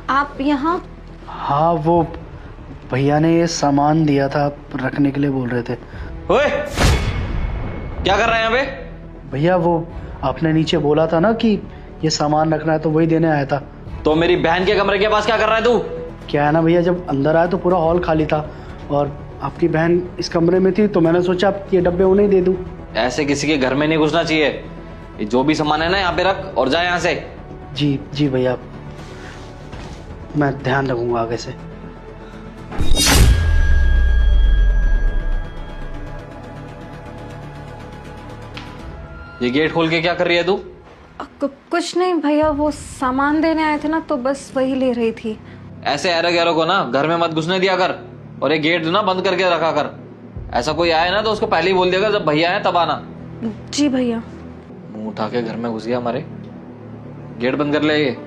आप यहाँ? हाँ, वो भैया ने ये सामान दिया था, रखने के लिए बोल रहे थे। ओए, क्या कर रहे हैं यहाँ पे? भैया वो आपने नीचे बोला था ना कि ये सामान रखना है, तो वही देने आया था। तो मेरी बहन के कमरे के पास क्या कर रहा है तू? क्या है ना भैया, जब अंदर आया तो पूरा हॉल खाली था और आपकी बहन इस कमरे में थी, तो मैंने सोचा ये डब्बे उन्हें दे दूं। ऐसे किसी के घर में नहीं घुसना चाहिए। ये जो भी सामान है ना यहाँ पे रख और जा यहाँ से। जी जी भैया, मैं ध्यान रखूंगा आगे से। ये गेट खोल के क्या कर रही है तू? कुछ नहीं भैया, वो सामान देने आए थे ना, तो बस वही ले रही थी। ऐसे ऐरा गैरों को ना घर में मत घुसने दिया कर, और ये गेट ना बंद करके रखा कर। ऐसा कोई आए ना तो उसको पहले ही बोल दिया कर, जब भैया आए तब आना। जी भैया। मुंह उठा के घर में घुस गया हमारे। गेट बंद कर ले ये।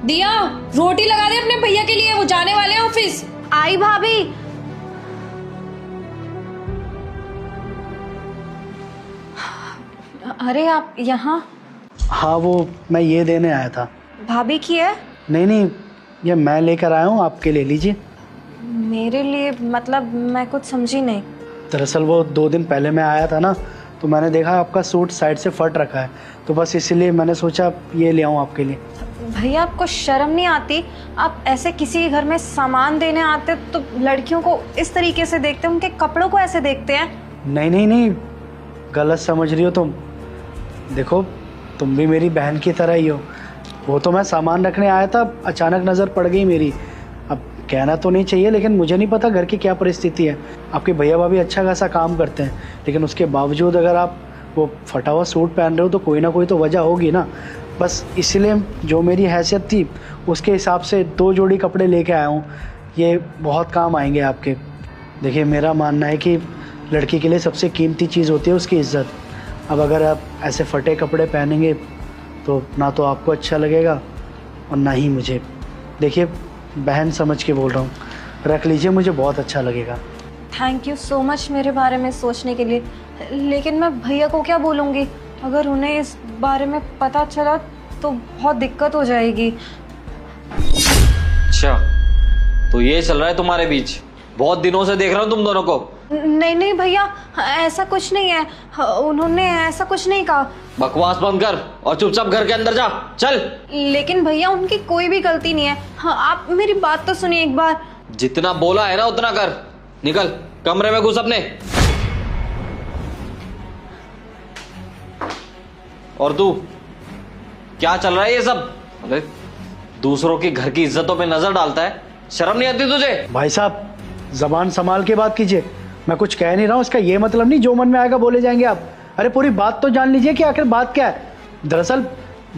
दिया, रोटी लगा दे अपने भैया के लिए, वो जाने वाले हैं ऑफिस। आई भाभी। अरे आप यहाँ? हाँ, वो मैं ये देने आया था। भाभी की है? नहीं नहीं, ये मैं लेकर आया हूँ, आपके ले लीजिए। मेरे लिए मतलब? मैं कुछ समझी नहीं। दरअसल वो 2 दिन पहले मैं आया था ना, तो मैंने देखा आपका सूट साइड से फट रखा है, तो बस इसीलिए मैंने सोचा ये ले आऊँ आपके लिए। भैया आपको शर्म नहीं आती? आप ऐसे किसी के घर में सामान देने आते तो लड़कियों को इस तरीके से देखते हैं, उनके कपड़ों को ऐसे देखते हैं? नहीं नहीं नहीं, गलत समझ रही हो तुम। देखो, तुम भी मेरी बहन की तरह ही हो। वो तो मैं सामान रखने आया था, अचानक नज़र पड़ गई मेरी। अब कहना तो नहीं चाहिए, लेकिन मुझे नहीं पता घर की क्या परिस्थिति है। आपके भैया भाभी अच्छा खासा काम करते हैं, लेकिन उसके बावजूद अगर आप वो फटा हुआ सूट पहन रहे हो तो कोई ना कोई तो वजह होगी ना। बस इसलिए जो मेरी हैसियत थी उसके हिसाब से 2 जोड़ी कपड़े लेके आया हूँ। ये बहुत काम आएंगे आपके। देखिए, मेरा मानना है कि लड़की के लिए सबसे कीमती चीज़ होती है उसकी इज़्ज़त। अब अगर आप ऐसे फटे कपड़े पहनेंगे तो ना तो आपको अच्छा लगेगा और ना ही मुझे। देखिए, बहन समझ के बोल रहा हूँ, रख लीजिए, मुझे बहुत अच्छा लगेगा। थैंक यू सो मच मेरे बारे में सोचने के लिए, लेकिन मैं भैया को क्या बोलूँगी? अगर उन्हें इस बारे में पता चला तो बहुत दिक्कत हो जाएगी। अच्छा, तो ये चल रहा है तुम्हारे बीच? बहुत दिनों से देख रहा हूँ तुम दोनों को। नहीं नहीं भैया, ऐसा कुछ नहीं है। उन्होंने ऐसा कुछ नहीं कहा। बकवास बंद कर और चुपचाप घर के अंदर जा, चल। लेकिन भैया उनकी कोई भी गलती नहीं है। हाँ, आप मेरी बात तो सुनिए एक बार। जितना बोला है ना उतना कर। निकल, कमरे में घुस अपने। और तू, क्या चल रहा है ये सब? अरे दूसरों की घर की इज्जतों पे नजर डालता है, शर्म नहीं आती तुझे? भाई साहब, ज़बान संभाल के बात कीजिए। मैं कुछ कह नहीं रहा हूँ, इसका ये मतलब नहीं जो मन में आएगा बोले जाएंगे आप। अरे पूरी बात तो जान लीजिए कि आखिर बात क्या है। दरअसल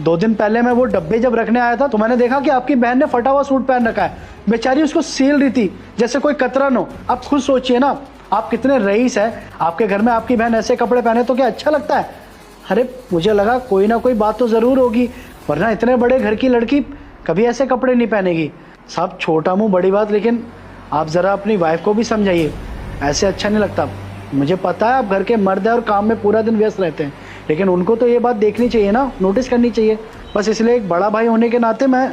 2 दिन पहले मैं वो डब्बे जब रखने आया था तो मैंने देखा कि आपकी बहन ने फटा हुआ सूट पहन रखा है। बेचारी उसको सील रही थी जैसे कोई कतरन हो। आप खुद सोचिए ना, आप कितने रईस हैं, आपके घर में आपकी बहन ऐसे कपड़े पहने तो क्या अच्छा लगता है? अरे मुझे लगा कोई ना कोई बात तो ज़रूर होगी, वरना इतने बड़े घर की लड़की कभी ऐसे कपड़े नहीं पहनेगी। साहब, छोटा मुँह बड़ी बात, लेकिन आप ज़रा अपनी वाइफ को भी समझाइए, ऐसे अच्छा नहीं लगता। मुझे पता है आप घर के मर्द हैं और काम में पूरा दिन व्यस्त रहते हैं, लेकिन उनको तो ये बात देखनी चाहिए ना, नोटिस करनी चाहिए। बस इसलिए एक बड़ा भाई होने के नाते मैं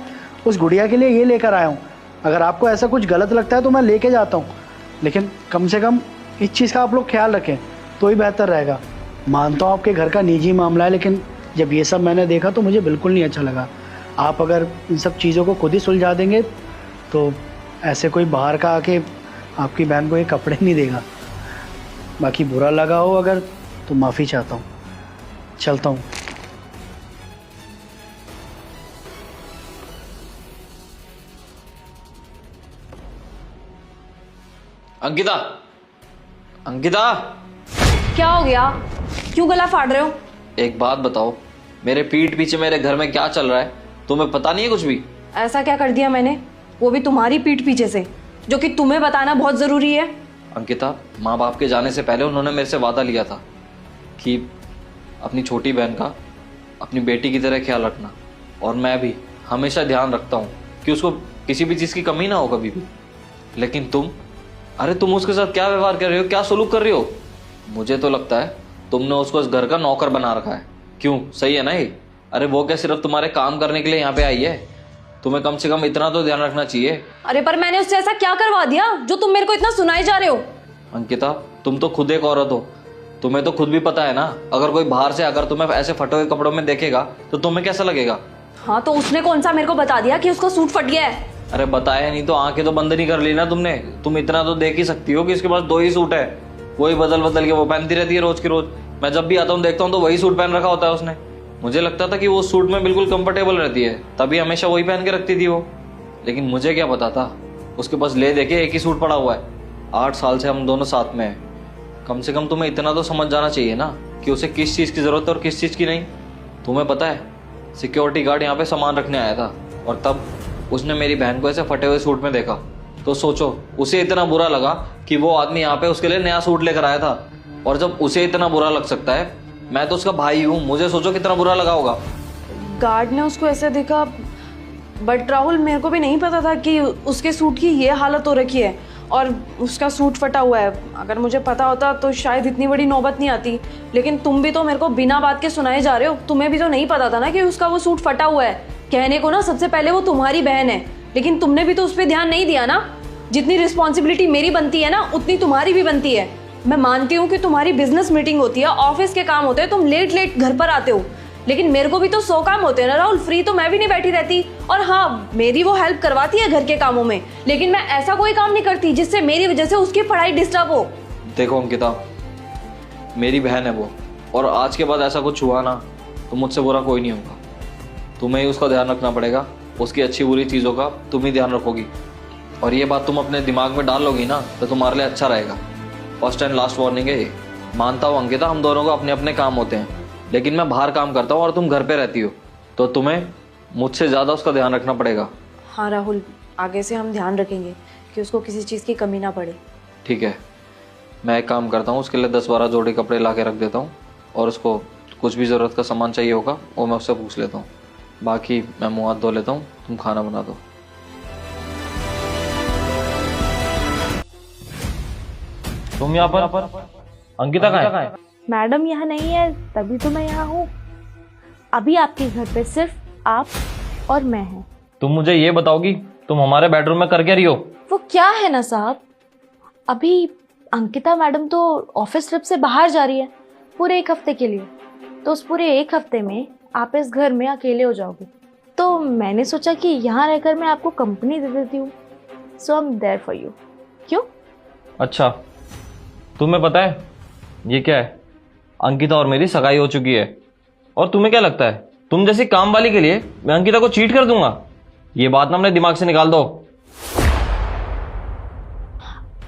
उस गुड़िया के लिए ये लेकर आया हूँ। अगर आपको ऐसा कुछ गलत लगता है तो मैं लेके जाता हूँ, लेकिन कम से कम इस चीज़ का आप लोग ख्याल रखें तो ही बेहतर रहेगा। मानता हूँ आपके घर का निजी मामला है, लेकिन जब ये सब मैंने देखा तो मुझे बिल्कुल नहीं अच्छा लगा। आप अगर इन सब चीज़ों को खुद ही सुलझा देंगे तो ऐसे कोई बाहर का आके आपकी बहन को ये कपड़े नहीं देगा। बाकी बुरा लगा हो अगर तो माफ़ी चाहता हूँ, चलता हूँ। अंकिता, अंकिता, क्या हो गया? क्यों गला फाड़ रहे हो? एक बात बताओ, मेरे पीठ पीछे मेरे घर में क्या चल रहा है? तुम्हें पता नहीं है कुछ भी? ऐसा क्या कर दिया मैंने, वो भी तुम्हारी पीठ पीछे से, जो कि तुम्हें बताना बहुत जरूरी है? अंकिता, माँ बाप के जाने से पहले उन्होंने मेरे से वादा लिया था कि अपनी छोटी बहन का अपनी बेटी की तरह ख्याल रखना। और मैं भी हमेशा ध्यान रखता हूँ कि उसको किसी भी चीज़ की कमी ना हो कभी भी। लेकिन तुम, अरे तुम उसके साथ क्या व्यवहार कर रहे हो, क्या सलूक कर रही हो? मुझे तो लगता है तुमने उसको इस घर का नौकर बना रखा है। क्यों, सही है ना ये? अरे वो क्या सिर्फ तुम्हारे काम करने के लिए यहाँ पे आई है? तुम्हें कम से कम इतना तो ध्यान रखना चाहिए। अरे पर मैंने उससे ऐसा क्या करवा दिया जो तुम मेरे को इतना सुनाए जा रहे हो? अंकिता, तुम तो खुद एक औरत हो, तुम्हें तो खुद भी पता है ना, अगर कोई बाहर से अगर तुम्हें ऐसे फटे हुए कपड़ों में देखेगा तो तुम्हें कैसा लगेगा? हाँ तो उसने कौन सा मेरे को बता दिया कि उसका सूट फट गया है? अरे बताया नहीं तो आंखें तो बंद नहीं कर ली ना तुमने। तुम इतना तो देख ही सकती हो कि इसके पास 2 ही सूट है, वही बदल बदल के वो पहनती रहती है रोज की रोज। मैं जब भी आता हूँ देखता हूँ तो वही सूट पहन रखा होता है उसने। मुझे लगता था कि वो सूट में बिल्कुल कंफर्टेबल रहती है, तभी हमेशा वही पहन के रखती थी वो। लेकिन मुझे क्या पता था उसके पास ले देखे एक ही सूट पड़ा हुआ है। 8 साल से हम दोनों साथ में हैं। कम से कम तुम्हें इतना तो समझ जाना चाहिए ना कि उसे किस चीज़ की ज़रूरत है और किस चीज़ की नहीं। तुम्हें पता है सिक्योरिटी गार्ड यहाँ पे सामान रखने आया था और तब उसने मेरी बहन को ऐसे फटे हुए सूट में देखा, तो सोचो उसे इतना बुरा लगा कि वो आदमी यहाँ पे उसके लिए नया सूट लेकर आया था। और जब उसे इतना बुरा लग सकता है, मैं तो उसका भाई हूँ, मुझे सोचो कितना बुरा लगा होगा। गार्ड ने उसको ऐसे देखा, बट राहुल मेरे को भी नहीं पता था कि उसके सूट की ये हालत हो रखी है और उसका सूट फटा हुआ है। अगर मुझे पता होता तो शायद इतनी बड़ी नौबत नहीं आती। लेकिन तुम भी तो मेरे को बिना बात के सुनाए जा रहे हो। तुम्हें भी तो नहीं पता था ना कि उसका वो सूट फटा हुआ है। कहने को ना सबसे पहले वो तुम्हारी बहन है, लेकिन तुमने भी तो उस पर ध्यान नहीं दिया ना। जितनी रिस्पॉन्सिबिलिटी मेरी बनती है ना उतनी तुम्हारी भी बनती है। मैं मानती हूँ कि तुम्हारी बिजनेस मीटिंग होती है, ऑफिस के काम होते हैं, तुम लेट लेट घर पर आते हो, लेकिन मेरे को भी तो 100 काम होते हैं ना राहुल। फ्री तो मैं भी नहीं बैठी रहती। और हाँ, मेरी वो हेल्प करवाती है घर के कामों में, लेकिन मैं ऐसा कोई काम नहीं करती जिससे मेरी वजह से उसकी पढ़ाई डिस्टर्ब हो। देखो अंकिता, मेरी बहन है वो, और आज के बाद ऐसा कुछ हुआ ना तो मुझसे बुरा कोई नहीं होगा। तुम्हें ही उसका ध्यान रखना पड़ेगा, उसकी अच्छी बुरी चीज़ों का तुम ही ध्यान रखोगी। और ये बात तुम अपने दिमाग में डाल लोगी ना तो तुम्हारे लिए अच्छा रहेगा। फर्स्ट एंड लास्ट वार्निंग है ये। मानता हूँ अंकिता, हम दोनों को अपने अपने काम होते हैं, लेकिन मैं बाहर काम करता हूँ और तुम घर पे रहती हो, तो तुम्हें मुझसे ज़्यादा उसका ध्यान रखना पड़ेगा। हाँ राहुल, आगे से हम ध्यान रखेंगे कि उसको किसी चीज़ की कमी ना पड़े। ठीक है, मैं एक काम करता हूँ, उसके लिए 10-12 जोड़ी कपड़े ला के रख देता हूँ, और उसको कुछ भी ज़रूरत का सामान चाहिए होगा वो मैं उससे पूछ लेता हूँ। बाकी मैं मुँह हाथ धो लेता हूँ, तुम खाना बना दो। तुम यहाँ पर, अंकिता कहाँ है? मैडम यहाँ नहीं है, तभी तो मैं यहाँ हूँ। अभी आपके घर पे सिर्फ आप और मैं हैं। तुम मुझे ये बताओगी तुम हमारे बेडरूम में कर क्या रही हो? वो क्या है ना साहब, अभी अंकिता मैडम तो ऑफिस ट्रिप से बाहर जा रही है पूरे 1 हफ्ते के लिए। तो उस पूरे 1 हफ्ते में आप इस घर में अकेले हो जाओगे, तो मैंने सोचा कि यहाँ रहकर मैं आपको कंपनी दे देती हूँ। So I am there for you. क्यों? अच्छा, तुम्हें पता है ये क्या है? अंकिता और मेरी सगाई हो चुकी है, और तुम्हें क्या लगता है तुम जैसी काम वाली के लिए मैं अंकिता को चीट कर दूंगा? ये बात ना अपने दिमाग से निकाल दो।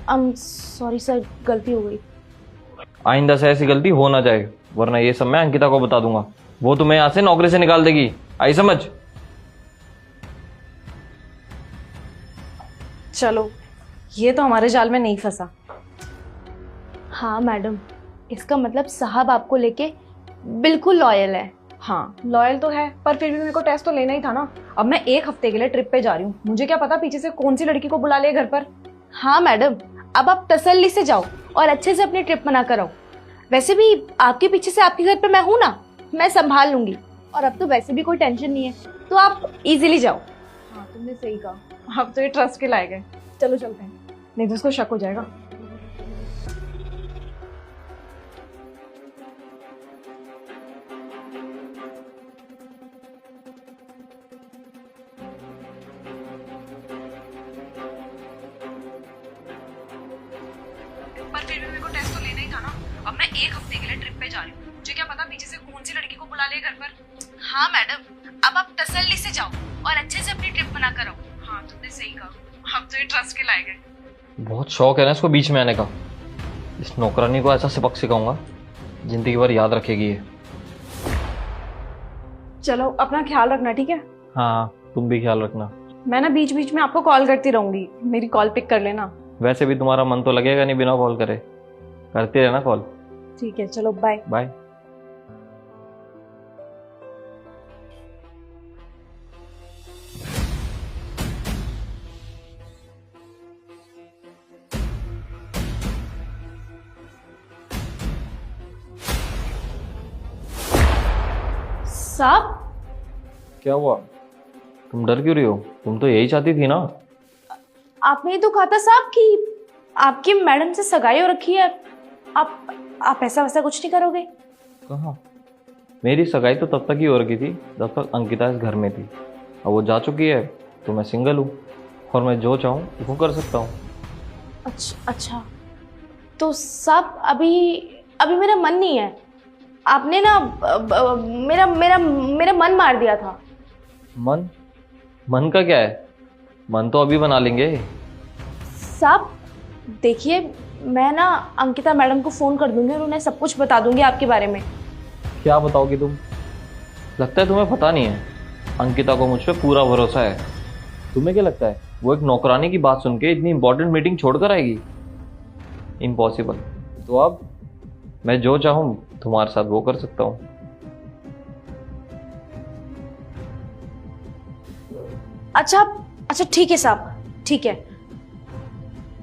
सॉरी सर, गलती हो गई। आइंदा से ऐसी गलती हो ना जाए, वरना ये सब मैं अंकिता को बता दूंगा। वो तुम्हें यहां से नौकरी से निकाल देगी। आई समझ? चलो, ये तो हमारे जाल में नहीं फंसा। हाँ मैडम, इसका मतलब साहब आपको लेके बिल्कुल लॉयल है। हाँ लॉयल तो है, पर फिर भी मेरे को टेस्ट तो लेना ही था ना। अब मैं 1 हफ्ते के लिए ट्रिप पे जा रही हूँ, मुझे क्या पता पीछे से कौन सी लड़की को बुला ले घर पर। हाँ मैडम, अब आप तसल्ली से जाओ और अच्छे से अपनी ट्रिप मना कर आओ। वैसे भी आपके पीछे से आपके घर पे मैं हूँ ना, मैं संभाल लूंगी। और अब तो वैसे भी कोई टेंशन नहीं है, तो आप इजीली जाओ। हाँ तुमने सही कहा, अब तो ये ट्रस्ट के लायक है। चलो चलते हैं, नहीं तो उसको शक हो जाएगा। पर फिर भी मेरे को टेस्ट तो लेना ही था ना। अब मैं 1 हफ्ते के लिए ट्रिप पे जा रही हूँ, मुझे क्या पता पीछे से कौन सी लड़की को बुला ले घर पर। हाँ मैडम, अब आप तसल्ली से जाओ और अच्छे से अपनी ट्रिप मना कर आओ। हाँ तुमने सही कहा, अब तो ये ट्रस्ट के लायक है। बहुत शौक है ना इसको बीच में आने का। इस नौकरानी को ऐसा सबक सिखाऊंगा जिंदगी भर याद रखेगी ये। चलो अपना ख्याल रखना, ठीक है? हाँ तुम भी ख्याल रखना। मैं ना बीच बीच में आपको कॉल करती रहूंगी, मेरी कॉल पिक कर लेना। वैसे भी तुम्हारा मन तो लगेगा नहीं बिना कॉल करे, करते रहना कॉल। ठीक है, चलो बाय। बाय। साहब क्या हुआ? तुम डर क्यों रही हो? तुम तो यही चाहती थी ना? आपने ही तो कहा था साहब कि आपकी मैडम से सगाई हो रखी है, आप ऐसा वैसा कुछ नहीं करोगे। कहाँ? मेरी सगाई तो तब तक ही हो रखी थी जब तक अंकिता इस घर में थी। अब वो जा चुकी है तो मैं सिंगल हूँ और मैं जो चाहूँ वो कर सकता हूँ। अच्छा, तो साहब अभी मेरा मन नहीं है। आपने ना मेरा मन मार दिया था। मन का क्या है? मन तो अभी बना लेंगे। साहब देखिए, मैं ना अंकिता मैडम को फ़ोन कर दूंगी और उन्हें सब कुछ बता दूंगी आपके बारे में। क्या बताओगी तुम? लगता है तुम्हें पता नहीं है, अंकिता को मुझ पर पूरा भरोसा है। तुम्हें क्या लगता है वो एक नौकरानी की बात सुन के इतनी इंपॉर्टेंट मीटिंग छोड़कर आएगी? इम्पॉसिबल। तो अब मैं जो चाहूँ तुम्हारे साथ वो कर सकता हूँ। अच्छा ठीक है साहब, ठीक है।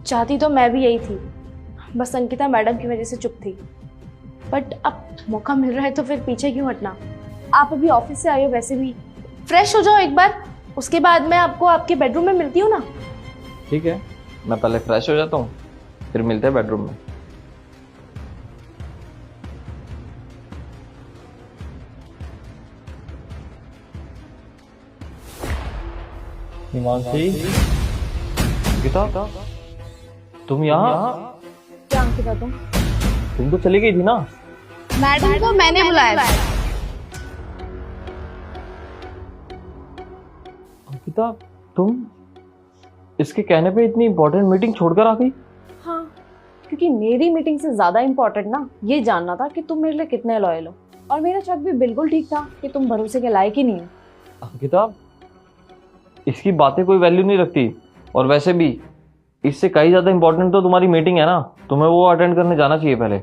चाहती तो मैं भी यही थी, बस अंकिता मैडम की वजह से चुप थी। बट अब मौका मिल रहा है तो फिर पीछे क्यों हटना। आप अभी ऑफिस से आए हो, वैसे भी फ्रेश हो जाओ एक बार, उसके बाद मैं आपको आपके बेडरूम में मिलती हूँ ना। ठीक है, मैं पहले फ्रेश हो जाता हूँ, फिर मिलते हैं बेडरूम में। हिमांशी, अंकिता, तुम यहाँ? क्या अंकिता तुम तो चली गई थी ना? मैडम को मैंने बुलाया। अंकिता, तुम इसके कहने पे इतनी इंपॉर्टेंट मीटिंग छोड़कर आ गई? हाँ, क्योंकि मेरी मीटिंग से ज्यादा इम्पोर्टेंट ना ये जानना था कि तुम मेरे लिए कितने लॉयल हो, और मेरा शक भी बिल्कुल ठीक था कि तुम भरोसे के लायक ही नहीं हो। अंकिता, इसकी बातें कोई वैल्यू नहीं रखती, और वैसे भी इससे कहीं ज्यादा इंपॉर्टेंट तो तुम्हारी मीटिंग है ना, तुम्हें वो अटेंड करने जाना चाहिए पहले।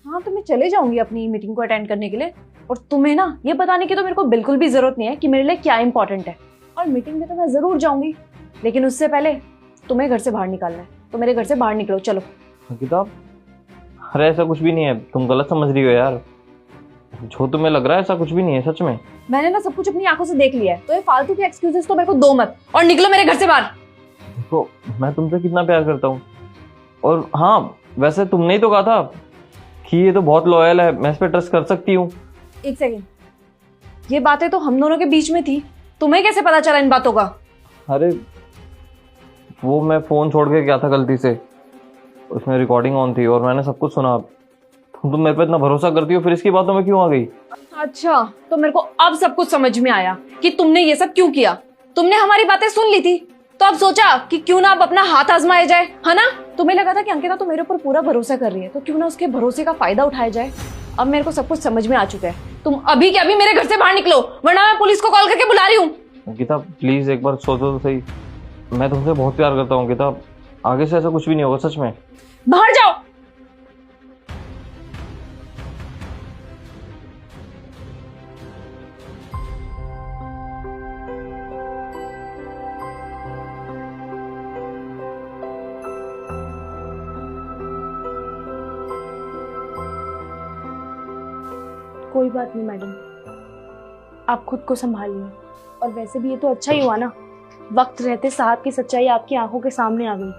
हाँ, तो मैं चले जाऊंगी अपनी मीटिंग को अटेंड करने के लिए, और तुम्हें ना ये बताने की तो मेरे को बिल्कुल भी जरूरत नहीं है कि मेरे लिए क्या इंपॉर्टेंट है। और मीटिंग में तो मैं जरूर जाऊंगी, लेकिन उससे पहले तुम्हें घर से बाहर निकालना है, तो मेरे घर से बाहर निकलो, चलो। अंकिता, अरे ऐसा कुछ भी नहीं है, तुम गलत समझ रही हो यार। जो तुम्हें लग रहा है ऐसा कुछ भी नहीं है, सच में। मैंने ना सब कुछ अपनी आंखों से देख लिया है, तो ये फालतू के एक्सक्यूजेस तो मेरे को दो मत, और निकलो मेरे घर से बाहर। देखो, मैं तुमसे कितना प्यार करता हूँ, और हाँ वैसे तुमने ही तो कहा था कि ये तो बहुत लॉयल है, मैं इस पर ट्रस्ट कर सकती हूँ। एक सेकेंड, ये बातें तो हम दोनों के बीच में थी, तुम्हें कैसे पता चला इन बातों का? अरे वो मैं फोन छोड़ के गया था गलती से, उसमें रिकॉर्डिंग ऑन थी और मैंने सब कुछ सुना। तुम मेरे पे इतना भरोसा करती हो, फिर इसकी बातों में क्यों आ गई? अच्छा, तो मेरे को अब सब कुछ समझ में आया कि तुमने ये सब क्यों किया। तुमने हमारी बातें सुन ली थी, तो अब सोचा कि क्यों ना अब अपना हाथ आजमाया जाए, है ना? तुम्हें लगा था कि अंकिता तो मेरे ऊपर पूरा भरोसा कर रही है, तो क्यों ना उसके भरोसे का फायदा उठाया जाए। अब मेरे को सब कुछ समझ में आ चुका है। तुम अभी के अभी मेरे घर से बाहर निकलो, वरना मैं पुलिस को कॉल करके बुला रही हूँ। अंकिता प्लीज एक बार सोचो तो सही, मैं तुमसे बहुत प्यार करता हूँ अंकिता, आगे से ऐसा कुछ भी नहीं होगा, सच में। बाहर जाओ। कोई बात नहीं मैडम, आप खुद को संभालिए। और वैसे भी ये तो अच्छा ही हुआ ना, वक्त रहते साहब की सच्चाई आपकी आंखों के सामने आ गई।